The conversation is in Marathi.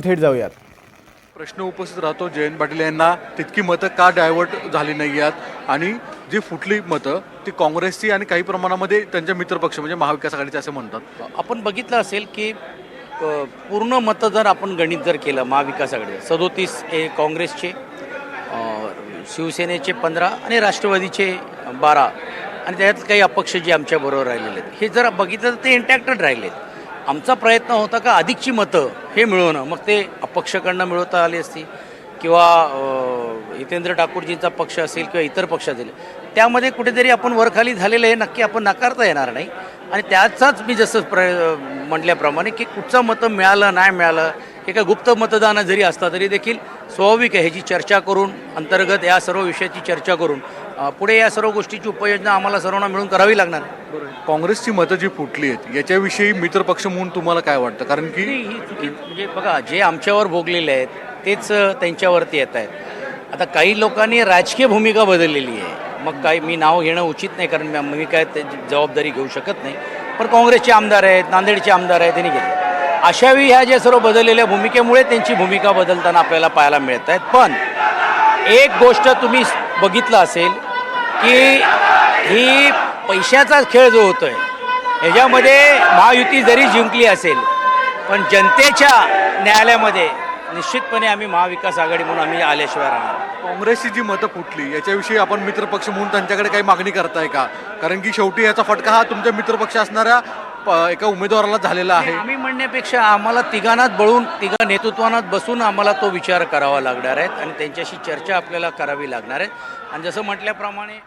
थेट जाऊयात. प्रश्न उपस्थित राहतो जयंत पाटील यांना तितकी मतं का डायव्हर्ट झाली नाही आहेत आणि जी फुटली मतं ती काँग्रेसची आणि काही प्रमाणामध्ये त्यांच्या मित्रपक्ष म्हणजे महाविकास आघाडीचे असे म्हणतात. आपण बघितलं असेल की पूर्ण मतं जर आपण गणित जर केलं महाविकास आघाडी 37 हे काँग्रेसचे, शिवसेनेचे 15 आणि राष्ट्रवादीचे 12 आणि त्यात काही अपक्ष जे आमच्याबरोबर राहिलेले आहेत, हे जर बघितलं तर ते इंटॅक्टच राहिले आहेत. आमचा प्रयत्न होता का अधिकची मतं हे मिळवणं, मग ते अपक्षकडनं मिळवता आली असती किंवा हितेंद्र ठाकूरजींचा पक्ष असेल किंवा इतर पक्ष असेल, त्यामध्ये कुठेतरी आपण वरखाली झालेलं आहे नक्की आपण नाकारता येणार नाही. आणि त्याचाच मी जसं म्हटल्याप्रमाणे की कुठचं मतं मिळालं नाही मिळालं हे काय गुप्त मतदान जरी असता तरी देखील स्वाभाविक आहे ह्याची चर्चा करून अंतर्गत या सर्व विषयाची चर्चा करून पुढे या सर्व गोष्टीची उपाययोजना आम्हाला सर्वांना मिळून करावी लागणार. काँग्रेसची मतं जी फुटली आहेत याच्याविषयी मित्रपक्ष म्हणून तुम्हाला काय वाटतं? कारण की ही चुकी म्हणजे बघा जे आमच्यावर भोगलेले आहेत तेच त्यांच्यावरती येत आहेत. आता काही लोकांनी राजकीय भूमिका बदललेली आहे, मग काही मी नाव घेणं उचित नाही कारण मी काय त्याची जबाबदारी घेऊ शकत नाही. पण काँग्रेसचे आमदार आहेत, नांदेडचे आमदार आहेत, त्यांनी घेतले. अशावेळी ह्या ज्या सर्व बदललेल्या भूमिकेमुळे त्यांची भूमिका बदलताना आपल्याला पाहायला मिळत आहेत. पण एक गोष्ट तुम्ही बघितलं असेल की ही पैशाचा खेळ जो होतो आहे ह्याच्यामध्ये महायुती जरी जिंकली असेल पण जनतेच्या न्यायालयामध्ये निश्चितपणे आम्ही महाविकास आघाडी म्हणून आम्ही आल्याशिवाय राहणार. काँग्रेसची जी मतं फुटली याच्याविषयी आपण मित्रपक्ष म्हणून त्यांच्याकडे काही मागणी करताय का? कारण की शेवटी याचा फटका हा तुमच्या मित्रपक्ष असणाऱ्या एका उमेदवाराला झालेला आहे. आम्ही म्हणण्यापेक्षा आम्हाला तिघा नेतृत्वानात बसून आम्हाला तो विचार करावा लागणार आहे आणि त्यांच्याशी चर्चा आपल्याला करावी लागणार आहे. आणि जसं म्हटल्याप्रमाणे